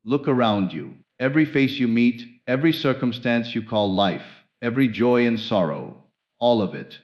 Look around you. Every face you meet, every circumstance you call life, every joy and sorrow, all of it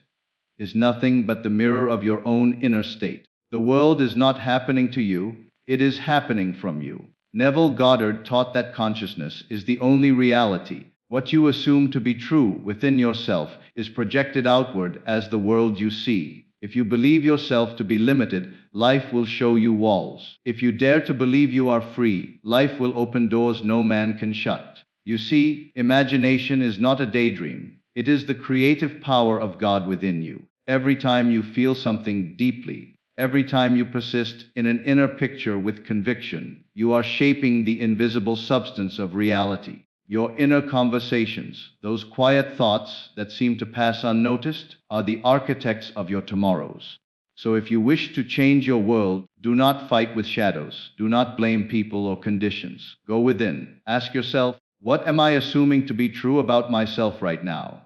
is nothing but the mirror of your own inner state. The world is not happening to you, it is happening from you. Neville Goddard taught that consciousness is the only reality. What you assume to be true within yourself is projected outward as the world you see. If you believe yourself to be limited, life will show you walls. If you dare to believe you are free, life will open doors no man can shut. You see, imagination is not a daydream. It is the creative power of God within you. Every time you feel something deeply, every time you persist in an inner picture with conviction, you are shaping the invisible substance of reality. Your inner conversations, those quiet thoughts that seem to pass unnoticed, are the architects of your tomorrows. So if you wish to change your world, do not fight with shadows. Do not blame people or conditions. Go within. Ask yourself, what am I assuming to be true about myself right now?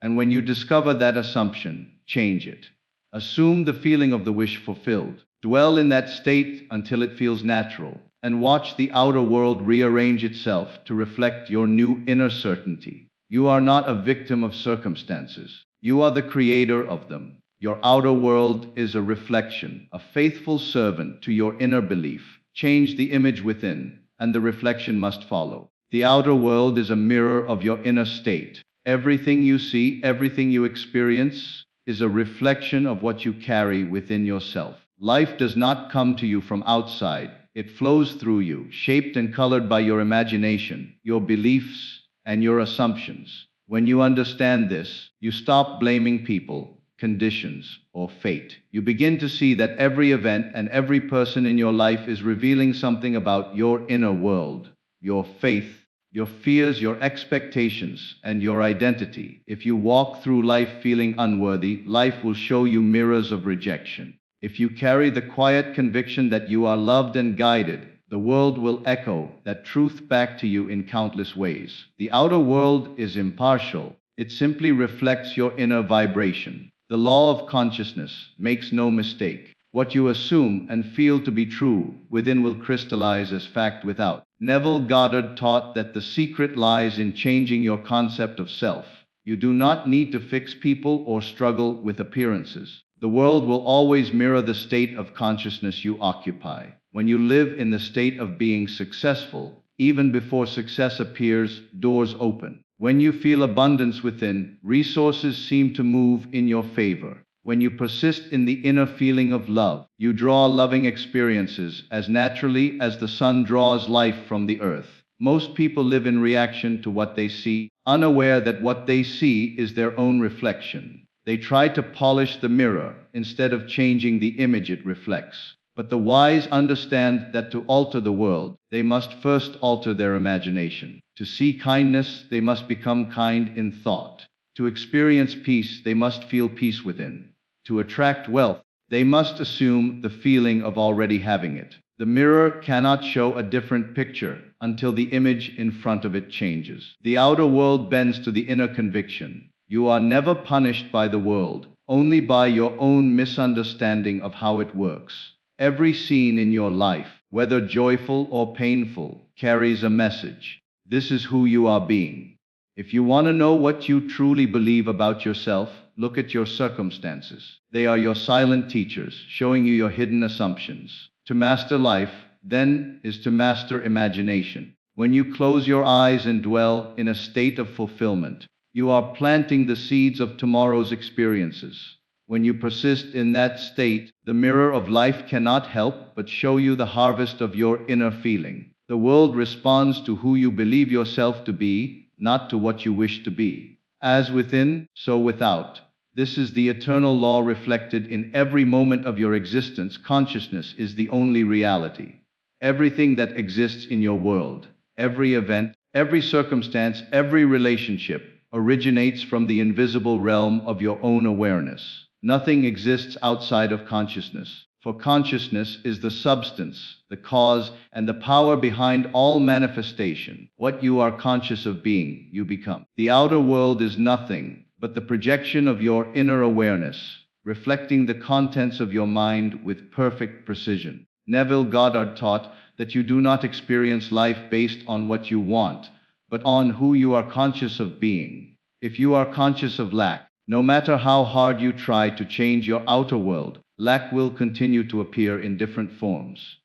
And when you discover that assumption, change it. Assume the feeling of the wish fulfilled. Dwell in that state until it feels natural, and watch the outer world rearrange itself to reflect your new inner certainty. You are not a victim of circumstances. You are the creator of them. Your outer world is a reflection, a faithful servant to your inner belief. Change the image within, and the reflection must follow. The outer world is a mirror of your inner state. Everything you see, everything you experience, is a reflection of what you carry within yourself. Life does not come to you from outside. It flows through you, shaped and colored by your imagination, your beliefs, and your assumptions. When you understand this, you stop blaming people, conditions, or fate. You begin to see that every event and every person in your life is revealing something about your inner world, your faith, your fears, your expectations, and your identity. If you walk through life feeling unworthy, life will show you mirrors of rejection. If you carry the quiet conviction that you are loved and guided, the world will echo that truth back to you in countless ways. The outer world is impartial. It simply reflects your inner vibration. The law of consciousness makes no mistake. What you assume and feel to be true within will crystallize as fact without. Neville Goddard taught that the secret lies in changing your concept of self. You do not need to fix people or struggle with appearances. The world will always mirror the state of consciousness you occupy. When you live in the state of being successful, even before success appears, doors open. When you feel abundance within, resources seem to move in your favor. When you persist in the inner feeling of love, you draw loving experiences as naturally as the sun draws life from the earth. Most people live in reaction to what they see, unaware that what they see is their own reflection. They try to polish the mirror instead of changing the image it reflects. But the wise understand that to alter the world, they must first alter their imagination. To see kindness, they must become kind in thought. To experience peace, they must feel peace within. To attract wealth, they must assume the feeling of already having it. The mirror cannot show a different picture until the image in front of it changes. The outer world bends to the inner conviction. You are never punished by the world, only by your own misunderstanding of how it works. Every scene in your life, whether joyful or painful, carries a message. This is who you are being. If you want to know what you truly believe about yourself, look at your circumstances. They are your silent teachers, showing you your hidden assumptions. To master life, then, is to master imagination. When you close your eyes and dwell in a state of fulfillment, you are planting the seeds of tomorrow's experiences. When you persist in that state, the mirror of life cannot help but show you the harvest of your inner feeling. The world responds to who you believe yourself to be, not to what you wish to be. As within, so without. This is the eternal law reflected in every moment of your existence. Consciousness is the only reality. Everything that exists in your world, every event, every circumstance, every relationship, originates from the invisible realm of your own awareness. Nothing exists outside of consciousness, for consciousness is the substance, the cause, and the power behind all manifestation. What you are conscious of being, you become. The outer world is nothing but the projection of your inner awareness, reflecting the contents of your mind with perfect precision. Neville Goddard taught that you do not experience life based on what you want, but on who you are conscious of being. If you are conscious of lack, no matter how hard you try to change your outer world, lack will continue to appear in different forms.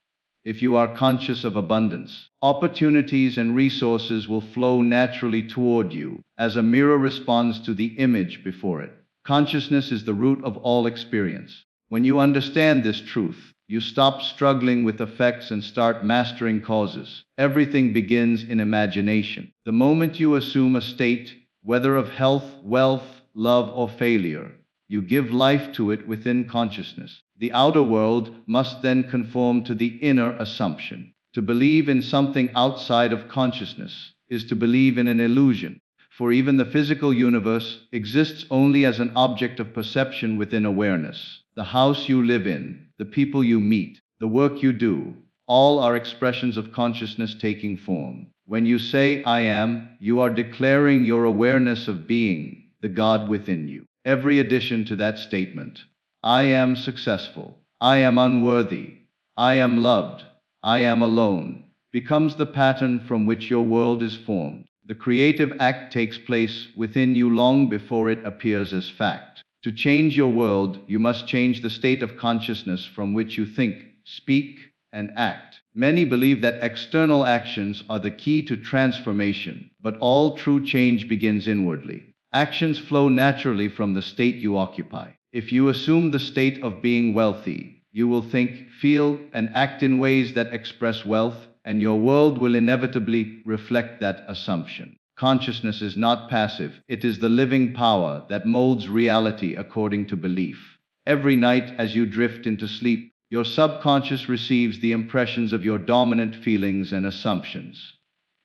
If you are conscious of abundance, opportunities and resources will flow naturally toward you, as a mirror responds to the image before it. Consciousness is the root of all experience. When you understand this truth, you stop struggling with effects and start mastering causes. Everything begins in imagination. The moment you assume a state, whether of health, wealth, love, or failure, you give life to it within consciousness. The outer world must then conform to the inner assumption. To believe in something outside of consciousness is to believe in an illusion, for even the physical universe exists only as an object of perception within awareness. The house you live in, the people you meet, the work you do, all are expressions of consciousness taking form. When you say, "I am," you are declaring your awareness of being, the God within you. Every addition to that statement, "I am successful," "I am unworthy," "I am loved," "I am alone," becomes the pattern from which your world is formed. The creative act takes place within you long before it appears as fact. To change your world, you must change the state of consciousness from which you think, speak, and act. Many believe that external actions are the key to transformation, but all true change begins inwardly. Actions flow naturally from the state you occupy. If you assume the state of being wealthy, you will think, feel, and act in ways that express wealth, and your world will inevitably reflect that assumption. Consciousness is not passive, it is the living power that molds reality according to belief. Every night as you drift into sleep, your subconscious receives the impressions of your dominant feelings and assumptions.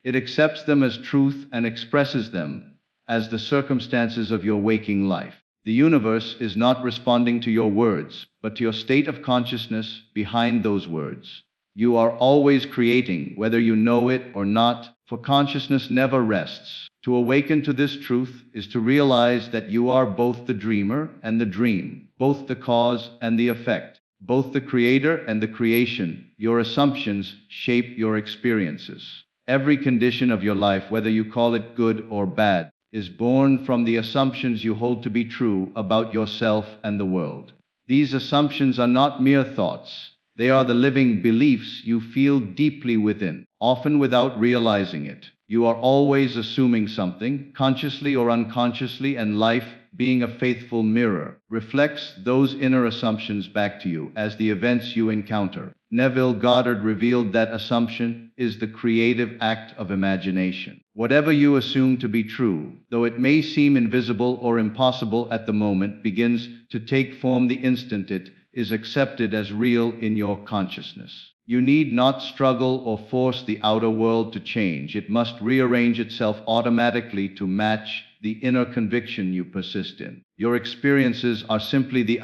It accepts them as truth and expresses them as the circumstances of your waking life. The universe is not responding to your words, but to your state of consciousness behind those words. You are always creating, whether you know it or not, for consciousness never rests. To awaken to this truth is to realize that you are both the dreamer and the dream, both the cause and the effect, both the creator and the creation. Your assumptions shape your experiences. Every condition of your life, whether you call it good or bad, is born from the assumptions you hold to be true about yourself and the world. These assumptions are not mere thoughts. They are the living beliefs you feel deeply within, often without realizing it. You are always assuming something, consciously or unconsciously, and life, being a faithful mirror, reflects those inner assumptions back to you as the events you encounter. Neville Goddard revealed that assumption is the creative act of imagination. Whatever you assume to be true, though it may seem invisible or impossible at the moment, begins to take form the instant it is accepted as real in your consciousness. You need not struggle or force the outer world to change. It must rearrange itself automatically to match the inner conviction you persist in. Your experiences are simply the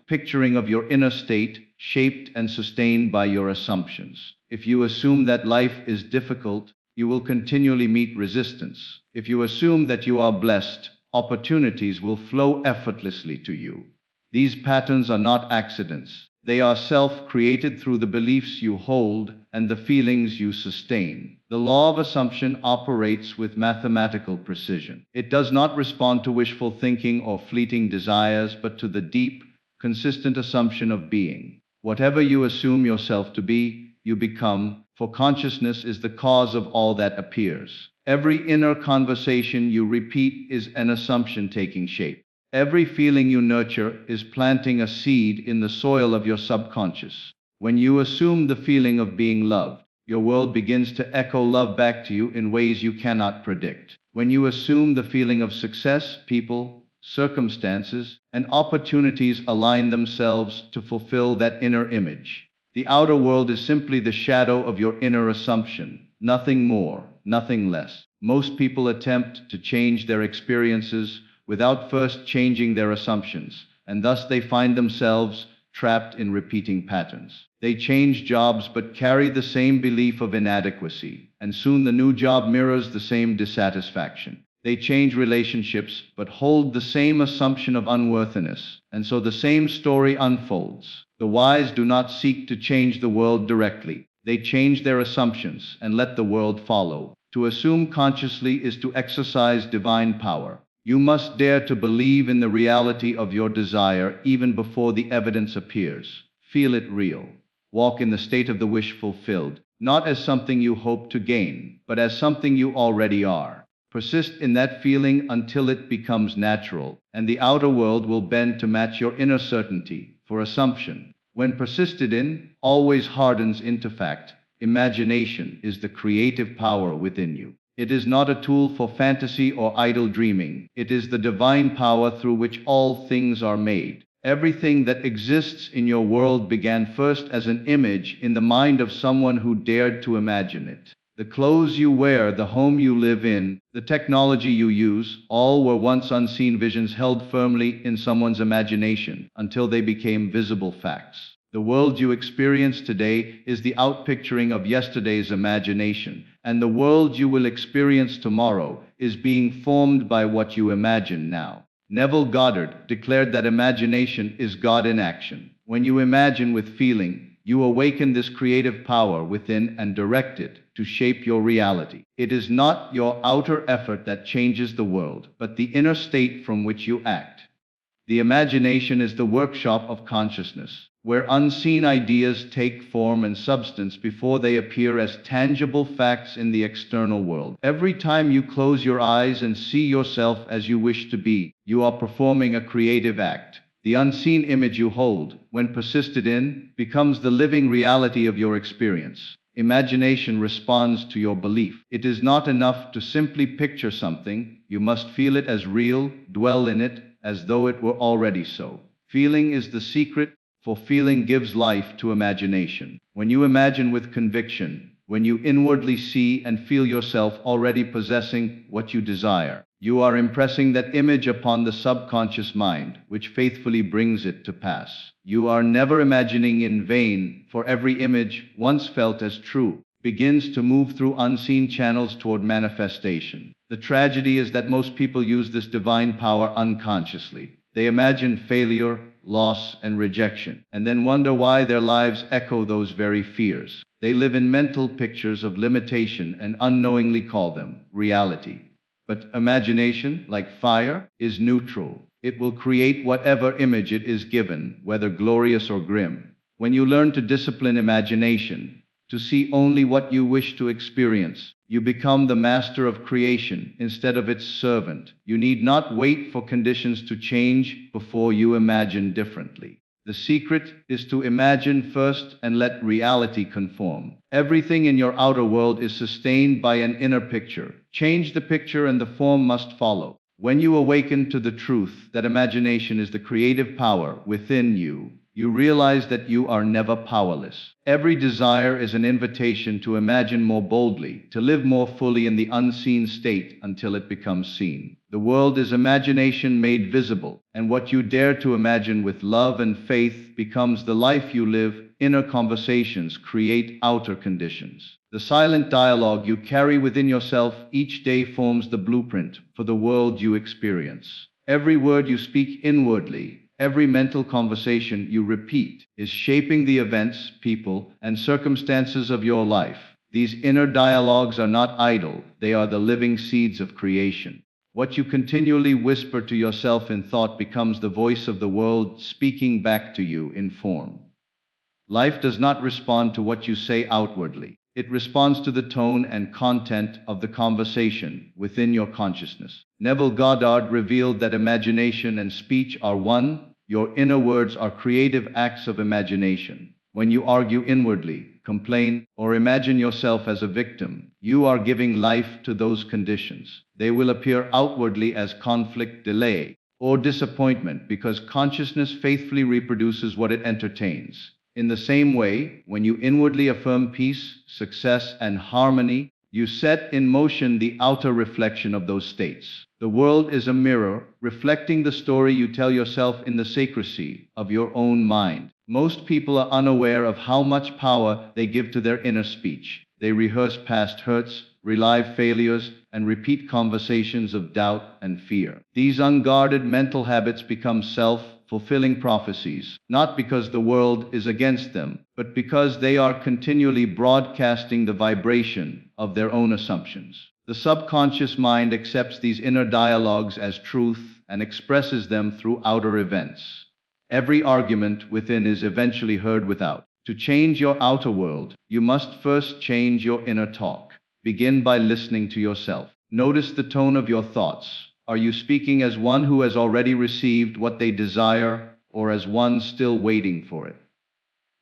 picturing of your inner state, shaped and sustained by your assumptions. If you assume that life is difficult, you will continually meet resistance. If you assume that you are blessed, opportunities will flow effortlessly to you. These patterns are not accidents. They are self-created through the beliefs you hold and the feelings you sustain. The law of assumption operates with mathematical precision. It does not respond to wishful thinking or fleeting desires, but to the deep, consistent assumption of being. Whatever you assume yourself to be, you become, for consciousness is the cause of all that appears. Every inner conversation you repeat is an assumption taking shape. Every feeling you nurture is planting a seed in the soil of your subconscious. When you assume the feeling of being loved, your world begins to echo love back to you in ways you cannot predict. When you assume the feeling of success, people, circumstances, and opportunities align themselves to fulfill that inner image. The outer world is simply the shadow of your inner assumption, nothing more, nothing less. Most people attempt to change their experiences without first changing their assumptions, and thus they find themselves trapped in repeating patterns. They change jobs but carry the same belief of inadequacy, and soon the new job mirrors the same dissatisfaction. They change relationships but hold the same assumption of unworthiness, and so the same story unfolds. The wise do not seek to change the world directly. They change their assumptions and let the world follow. To assume consciously is to exercise divine power. You must dare to believe in the reality of your desire even before the evidence appears. Feel it real. Walk in the state of the wish fulfilled, not as something you hope to gain, but as something you already are. Persist in that feeling until it becomes natural, and the outer world will bend to match your inner certainty. For assumption, when persisted in, always hardens into fact. Imagination is the creative power within you. It is not a tool for fantasy or idle dreaming. It is the divine power through which all things are made. Everything that exists in your world began first as an image in the mind of someone who dared to imagine it. The clothes you wear, the home you live in, the technology you use, all were once unseen visions held firmly in someone's imagination until they became visible facts. The world you experience today is the outpicturing of yesterday's imagination, and the world you will experience tomorrow is being formed by what you imagine now. Neville Goddard declared that imagination is God in action. When you imagine with feeling, you awaken this creative power within and direct it to shape your reality. It is not your outer effort that changes the world, but the inner state from which you act. The imagination is the workshop of consciousness, where unseen ideas take form and substance before they appear as tangible facts in the external world. Every time you close your eyes and see yourself as you wish to be, you are performing a creative act. The unseen image you hold, when persisted in, becomes the living reality of your experience. Imagination responds to your belief. It is not enough to simply picture something, you must feel it as real, dwell in it, as though it were already so. Feeling is the secret, for feeling gives life to imagination. When you imagine with conviction, when you inwardly see and feel yourself already possessing what you desire, you are impressing that image upon the subconscious mind, which faithfully brings it to pass. You are never imagining in vain, for every image, once felt as true, begins to move through unseen channels toward manifestation. The tragedy is that most people use this divine power unconsciously. They imagine failure, loss, and rejection, and then wonder why their lives echo those very fears. They live in mental pictures of limitation and unknowingly call them reality. But imagination, like fire, is neutral. It will create whatever image it is given, whether glorious or grim. When you learn to discipline imagination, to see only what you wish to experience, you become the master of creation instead of its servant. You need not wait for conditions to change before you imagine differently. The secret is to imagine first and let reality conform. Everything in your outer world is sustained by an inner picture. Change the picture and the form must follow. When you awaken to the truth that imagination is the creative power within you, you realize that you are never powerless. Every desire is an invitation to imagine more boldly, to live more fully in the unseen state until it becomes seen. The world is imagination made visible, and what you dare to imagine with love and faith becomes the life you live. Inner conversations create outer conditions. The silent dialogue you carry within yourself each day forms the blueprint for the world you experience. Every word you speak inwardly, every mental conversation you repeat, is shaping the events, people, and circumstances of your life. These inner dialogues are not idle, they are the living seeds of creation. What you continually whisper to yourself in thought becomes the voice of the world speaking back to you in form. Life does not respond to what you say outwardly. It responds to the tone and content of the conversation within your consciousness. Neville Goddard revealed that imagination and speech are one. Your inner words are creative acts of imagination. When you argue inwardly, complain, or imagine yourself as a victim, you are giving life to those conditions. They will appear outwardly as conflict, delay, or disappointment because consciousness faithfully reproduces what it entertains. In the same way, when you inwardly affirm peace, success, and harmony, you set in motion the outer reflection of those states. The world is a mirror, reflecting the story you tell yourself in the secrecy of your own mind. Most people are unaware of how much power they give to their inner speech. They rehearse past hurts, relive failures, and repeat conversations of doubt and fear. These unguarded mental habits become self-fulfilling prophecies, not because the world is against them, but because they are continually broadcasting the vibration of their own assumptions. The subconscious mind accepts these inner dialogues as truth and expresses them through outer events. Every argument within is eventually heard without. To change your outer world, you must first change your inner talk. Begin by listening to yourself. Notice the tone of your thoughts. Are you speaking as one who has already received what they desire, or as one still waiting for it?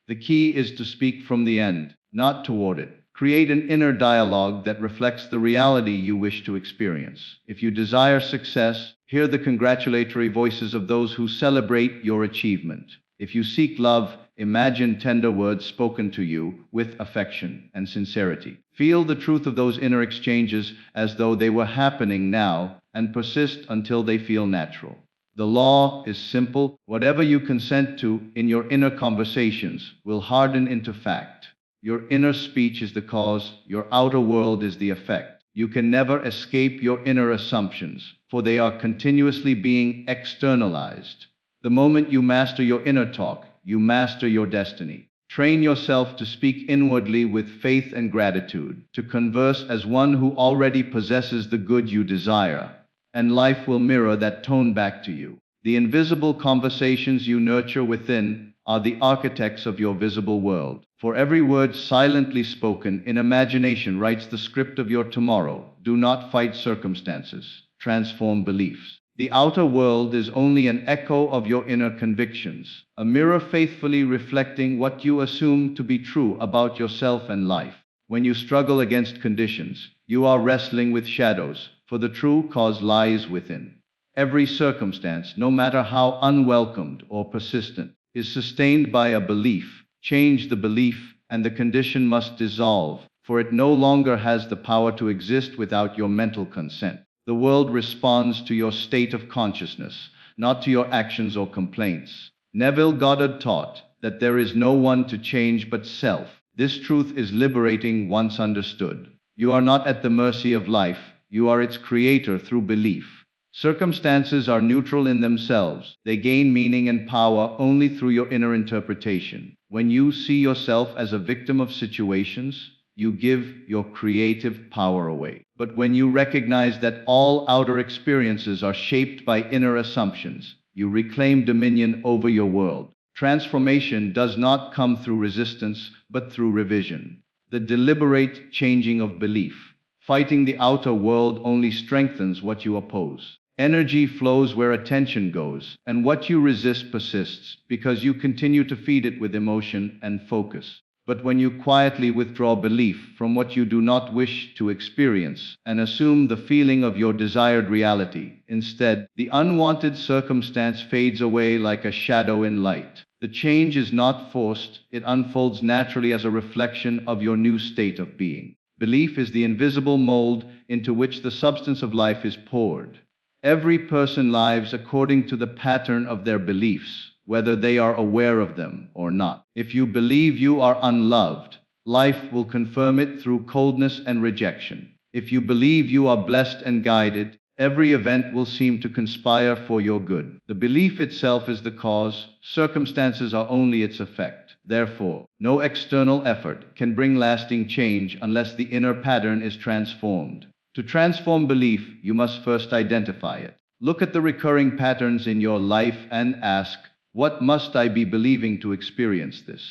The key is to speak from the end, not toward it. Create an inner dialogue that reflects the reality you wish to experience. If you desire success, hear the congratulatory voices of those who celebrate your achievement. If you seek love, imagine tender words spoken to you with affection and sincerity. Feel the truth of those inner exchanges as though they were happening now, and persist until they feel natural. The law is simple. Whatever you consent to in your inner conversations will harden into fact. Your inner speech is the cause, your outer world is the effect. You can never escape your inner assumptions, for they are continuously being externalized. The moment you master your inner talk, you master your destiny. Train yourself to speak inwardly with faith and gratitude, to converse as one who already possesses the good you desire, and life will mirror that tone back to you. The invisible conversations you nurture within are the architects of your visible world. For every word silently spoken in imagination writes the script of your tomorrow. Do not fight circumstances. Transform beliefs. The outer world is only an echo of your inner convictions, a mirror faithfully reflecting what you assume to be true about yourself and life. When you struggle against conditions, you are wrestling with shadows, for the true cause lies within. Every circumstance, no matter how unwelcomed or persistent, is sustained by a belief. Change the belief, and the condition must dissolve, for it no longer has the power to exist without your mental consent. The world responds to your state of consciousness, not to your actions or complaints. Neville Goddard taught that there is no one to change but self. This truth is liberating once understood. You are not at the mercy of life, you are its creator through belief. Circumstances are neutral in themselves. They gain meaning and power only through your inner interpretation. When you see yourself as a victim of situations, you give your creative power away. But when you recognize that all outer experiences are shaped by inner assumptions, you reclaim dominion over your world. Transformation does not come through resistance, but through revision. The deliberate changing of belief. Fighting the outer world only strengthens what you oppose. Energy flows where attention goes, and what you resist persists, because you continue to feed it with emotion and focus. But when you quietly withdraw belief from what you do not wish to experience, and assume the feeling of your desired reality, instead, the unwanted circumstance fades away like a shadow in light. The change is not forced, it unfolds naturally as a reflection of your new state of being. Belief is the invisible mold into which the substance of life is poured. Every person lives according to the pattern of their beliefs, whether they are aware of them or not. If you believe you are unloved, life will confirm it through coldness and rejection. If you believe you are blessed and guided, every event will seem to conspire for your good. The belief itself is the cause, circumstances are only its effect. Therefore, no external effort can bring lasting change unless the inner pattern is transformed. To transform belief, you must first identify it. Look at the recurring patterns in your life and ask, what must I be believing to experience this?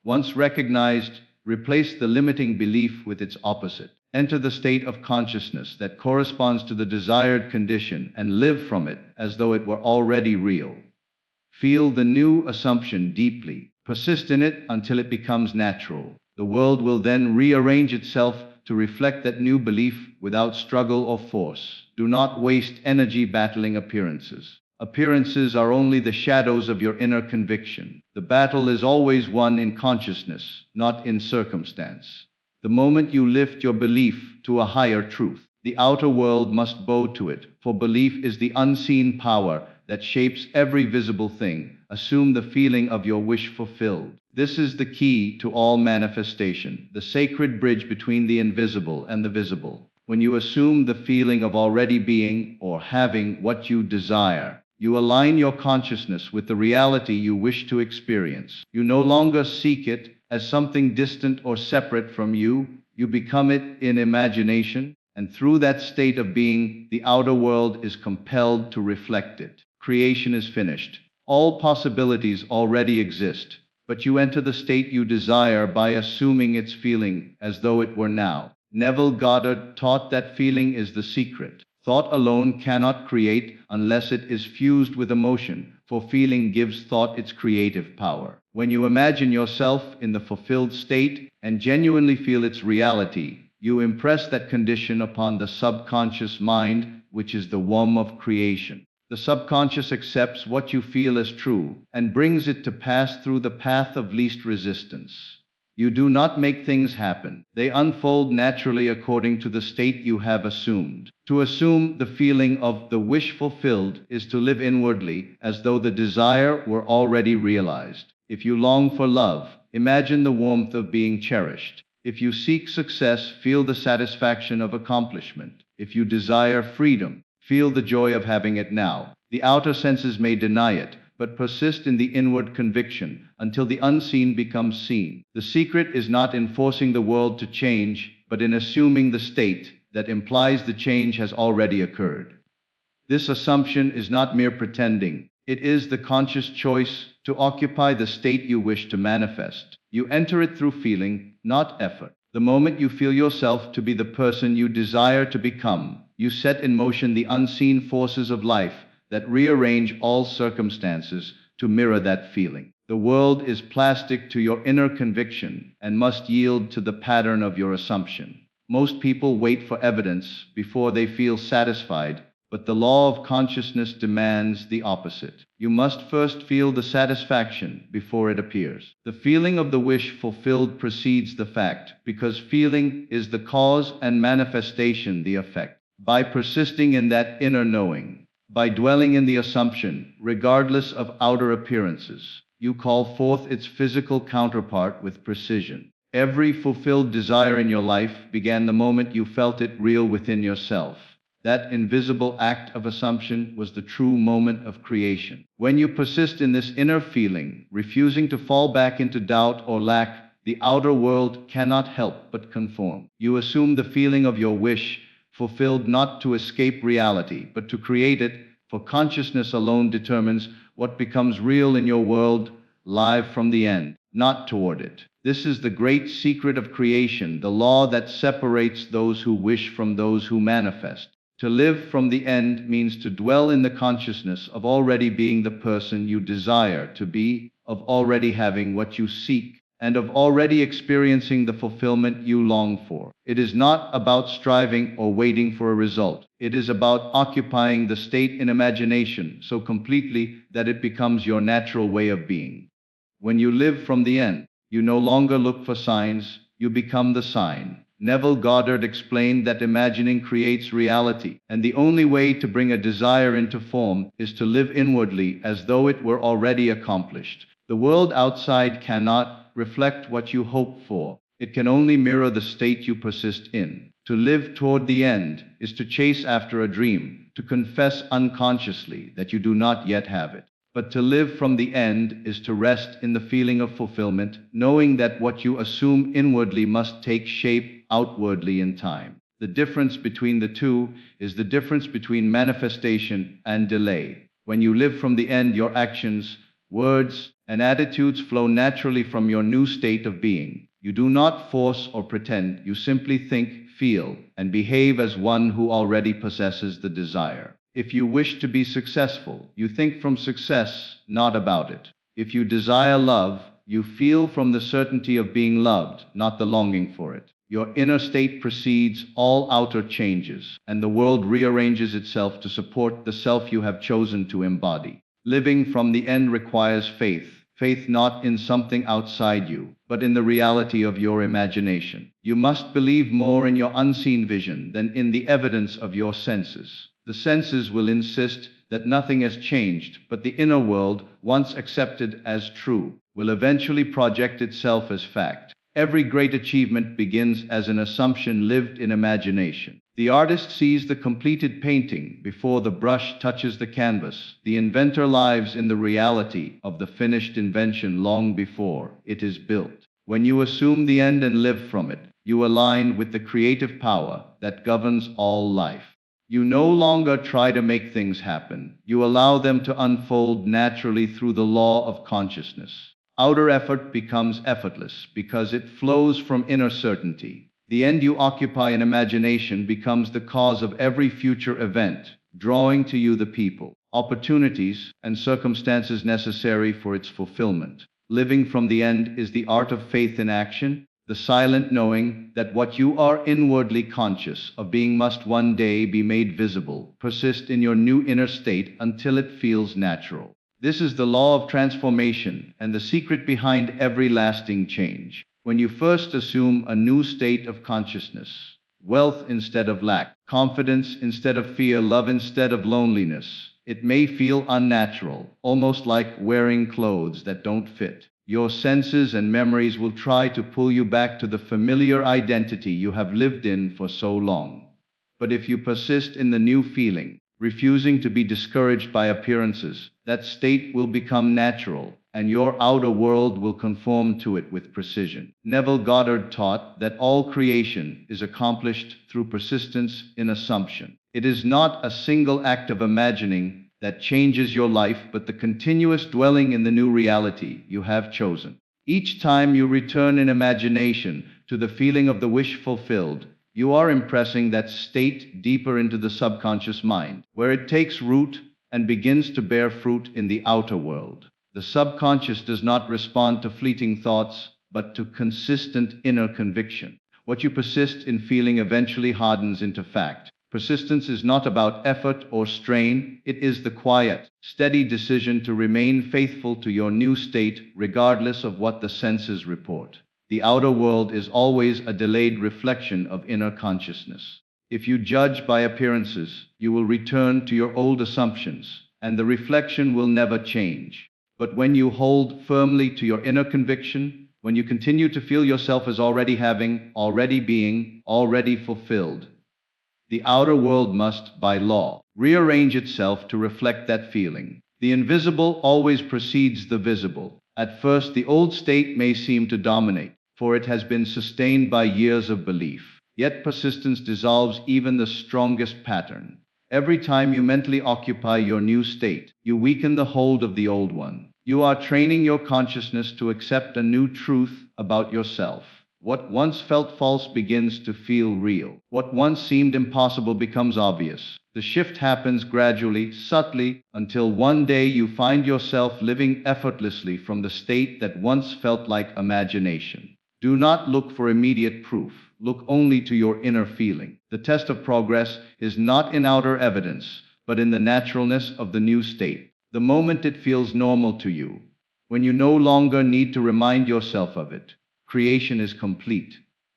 Once recognized, replace the limiting belief with its opposite. Enter the state of consciousness that corresponds to the desired condition and live from it as though it were already real. Feel the new assumption deeply. Persist in it until it becomes natural. The world will then rearrange itself to reflect that new belief without struggle or force. Do not waste energy battling appearances. Appearances are only the shadows of your inner conviction. The battle is always won in consciousness, not in circumstance. The moment you lift your belief to a higher truth, the outer world must bow to it, for belief is the unseen power that shapes every visible thing. Assume the feeling of your wish fulfilled. This is the key to all manifestation, the sacred bridge between the invisible and the visible. When you assume the feeling of already being or having what you desire, You align your consciousness with the reality you wish to experience. You no longer seek it as something distant or separate from you. You become it in imagination, and through that state of being, the outer world is compelled to reflect it. Creation is finished. All possibilities already exist, but you enter the state you desire by assuming its feeling as though it were now. Neville Goddard taught that feeling is the secret. Thought alone cannot create unless it is fused with emotion, for feeling gives thought its creative power. When you imagine yourself in the fulfilled state and genuinely feel its reality, you impress that condition upon the subconscious mind, which is the womb of creation. The subconscious accepts what you feel as true and brings it to pass through the path of least resistance. You do not make things happen. They unfold naturally according to the state you have assumed. To assume the feeling of the wish fulfilled is to live inwardly as though the desire were already realized. If you long for love, imagine the warmth of being cherished. If you seek success, feel the satisfaction of accomplishment. If you desire freedom, feel the joy of having it now. The outer senses may deny it, but persist in the inward conviction until the unseen becomes seen. The secret is not in forcing the world to change, but in assuming the state that implies the change has already occurred. This assumption is not mere pretending. It is the conscious choice to occupy the state you wish to manifest. You enter it through feeling, not effort. The moment you feel yourself to be the person you desire to become, you set in motion the unseen forces of life that rearrange all circumstances to mirror that feeling. The world is plastic to your inner conviction and must yield to the pattern of your assumption. Most people wait for evidence before they feel satisfied, but the law of consciousness demands the opposite. You must first feel the satisfaction before it appears. The feeling of the wish fulfilled precedes the fact, because feeling is the cause and manifestation the effect. By persisting in that inner knowing, by dwelling in the assumption, regardless of outer appearances, you call forth its physical counterpart with precision. Every fulfilled desire in your life began the moment you felt it real within yourself. That invisible act of assumption was the true moment of creation. When you persist in this inner feeling, refusing to fall back into doubt or lack, the outer world cannot help but conform. You assume the feeling of your wish, fulfilled not to escape reality, but to create it, for consciousness alone determines what becomes real in your world, live from the end, not toward it. This is the great secret of creation, the law that separates those who wish from those who manifest. To live from the end means to dwell in the consciousness of already being the person you desire to be, of already having what you seek, and of already experiencing the fulfillment you long for. It is not about striving or waiting for a result. It is about occupying the state in imagination so completely that it becomes your natural way of being. When you live from the end, you no longer look for signs, you become the sign. Neville Goddard explained that imagining creates reality, and the only way to bring a desire into form is to live inwardly as though it were already accomplished. The world outside cannot reflect what you hope for. It can only mirror the state you persist in. To live toward the end is to chase after a dream, to confess unconsciously that you do not yet have it. But to live from the end is to rest in the feeling of fulfillment, knowing that what you assume inwardly must take shape outwardly in time. The difference between the two is the difference between manifestation and delay. When you live from the end, your actions, words, and attitudes flow naturally from your new state of being. You do not force or pretend, you simply think, feel, and behave as one who already possesses the desire. If you wish to be successful, you think from success, not about it. If you desire love, you feel from the certainty of being loved, not the longing for it. Your inner state precedes all outer changes, and the world rearranges itself to support the self you have chosen to embody. Living from the end requires faith. Faith not in something outside you, but in the reality of your imagination. You must believe more in your unseen vision than in the evidence of your senses. The senses will insist that nothing has changed, but the inner world, once accepted as true, will eventually project itself as fact. Every great achievement begins as an assumption lived in imagination. The artist sees the completed painting before the brush touches the canvas. The inventor lives in the reality of the finished invention long before it is built. When you assume the end and live from it, you align with the creative power that governs all life. You no longer try to make things happen. You allow them to unfold naturally through the law of consciousness. Outer effort becomes effortless because it flows from inner certainty. The end you occupy in imagination becomes the cause of every future event, drawing to you the people, opportunities, and circumstances necessary for its fulfillment. Living from the end is the art of faith in action, the silent knowing that what you are inwardly conscious of being must one day be made visible. Persist in your new inner state until it feels natural. This is the law of transformation and the secret behind every lasting change. When you first assume a new state of consciousness, wealth instead of lack, confidence instead of fear, love instead of loneliness, it may feel unnatural, almost like wearing clothes that don't fit. Your senses and memories will try to pull you back to the familiar identity you have lived in for so long. But if you persist in the new feeling, refusing to be discouraged by appearances, that state will become natural, and your outer world will conform to it with precision. Neville Goddard taught that all creation is accomplished through persistence in assumption. It is not a single act of imagining that changes your life, but the continuous dwelling in the new reality you have chosen. Each time you return in imagination to the feeling of the wish fulfilled, you are impressing that state deeper into the subconscious mind, where it takes root and begins to bear fruit in the outer world. The subconscious does not respond to fleeting thoughts, but to consistent inner conviction. What you persist in feeling eventually hardens into fact. Persistence is not about effort or strain, it is the quiet, steady decision to remain faithful to your new state regardless of what the senses report. The outer world is always a delayed reflection of inner consciousness. If you judge by appearances, you will return to your old assumptions, and the reflection will never change. But when you hold firmly to your inner conviction, when you continue to feel yourself as already having, already being, already fulfilled, the outer world must, by law, rearrange itself to reflect that feeling. The invisible always precedes the visible. At first, the old state may seem to dominate, for it has been sustained by years of belief. Yet persistence dissolves even the strongest pattern. Every time you mentally occupy your new state, you weaken the hold of the old one. You are training your consciousness to accept a new truth about yourself. What once felt false begins to feel real. What once seemed impossible becomes obvious. The shift happens gradually, subtly, until one day you find yourself living effortlessly from the state that once felt like imagination. Do not look for immediate proof. Look only to your inner feeling. The test of progress is not in outer evidence, but in the naturalness of the new state. The moment it feels normal to you, when you no longer need to remind yourself of it, creation is complete.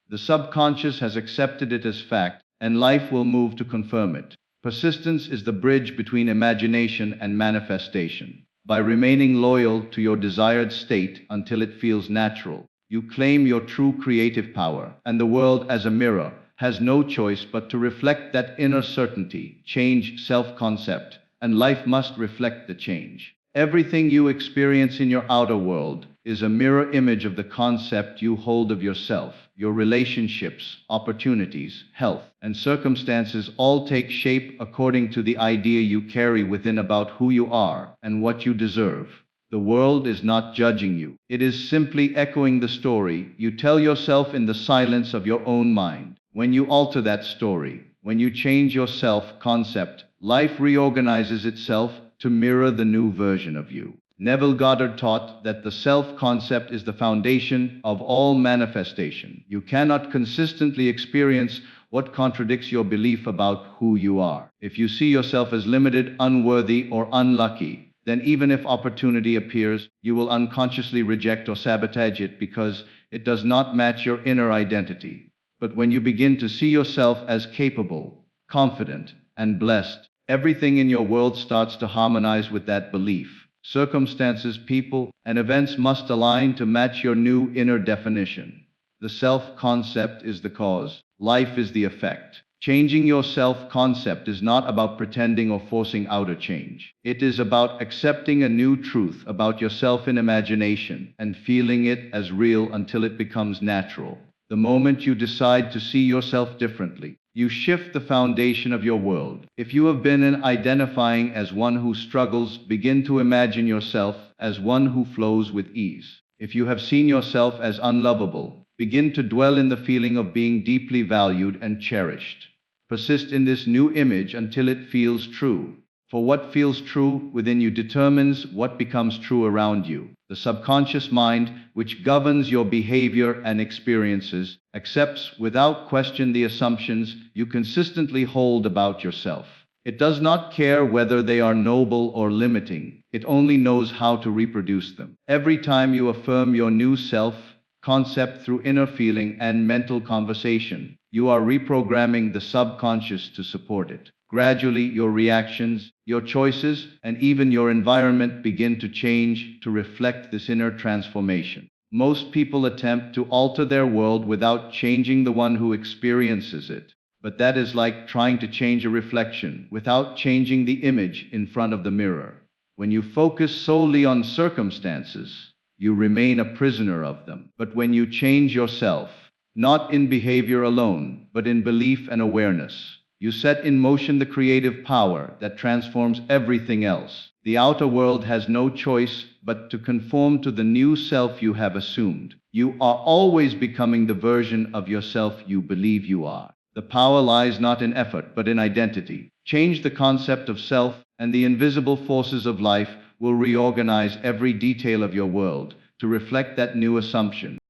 The subconscious has accepted it as fact, and life will move to confirm it. Persistence is the bridge between imagination and manifestation. By remaining loyal to your desired state until it feels natural, you claim your true creative power, and the world as a mirror has no choice but to reflect that inner certainty. Change self-concept, and life must reflect the change. Everything you experience in your outer world is a mirror image of the concept you hold of yourself. Your relationships, opportunities, health, and circumstances all take shape according to the idea you carry within about who you are and what you deserve. The world is not judging you. It is simply echoing the story you tell yourself in the silence of your own mind. When you alter that story, when you change your self-concept, life reorganizes itself to mirror the new version of you. Neville Goddard taught that the self-concept is the foundation of all manifestation. You cannot consistently experience what contradicts your belief about who you are. If you see yourself as limited, unworthy, or unlucky, then even if opportunity appears, you will unconsciously reject or sabotage it because it does not match your inner identity. But when you begin to see yourself as capable, confident, and blessed, everything in your world starts to harmonize with that belief. Circumstances, people, and events must align to match your new inner definition. The self-concept is the cause. Life is the effect. Changing your self-concept is not about pretending or forcing outer change. It is about accepting a new truth about yourself in imagination and feeling it as real until it becomes natural. The moment you decide to see yourself differently, you shift the foundation of your world. If you have been identifying as one who struggles, begin to imagine yourself as one who flows with ease. If you have seen yourself as unlovable, begin to dwell in the feeling of being deeply valued and cherished. Persist in this new image until it feels true. For what feels true within you determines what becomes true around you. The subconscious mind, which governs your behavior and experiences, accepts without question the assumptions you consistently hold about yourself. It does not care whether they are noble or limiting. It only knows how to reproduce them. Every time you affirm your new self-concept through inner feeling and mental conversation, you are reprogramming the subconscious to support it. Gradually, your reactions, your choices, and even your environment begin to change to reflect this inner transformation. Most people attempt to alter their world without changing the one who experiences it. But that is like trying to change a reflection without changing the image in front of the mirror. When you focus solely on circumstances, you remain a prisoner of them. But when you change yourself, not in behavior alone, but in belief and awareness, you set in motion the creative power that transforms everything else. The outer world has no choice but to conform to the new self you have assumed. You are always becoming the version of yourself you believe you are. The power lies not in effort, but in identity. Change the concept of self, and the invisible forces of life will reorganize every detail of your world to reflect that new assumption.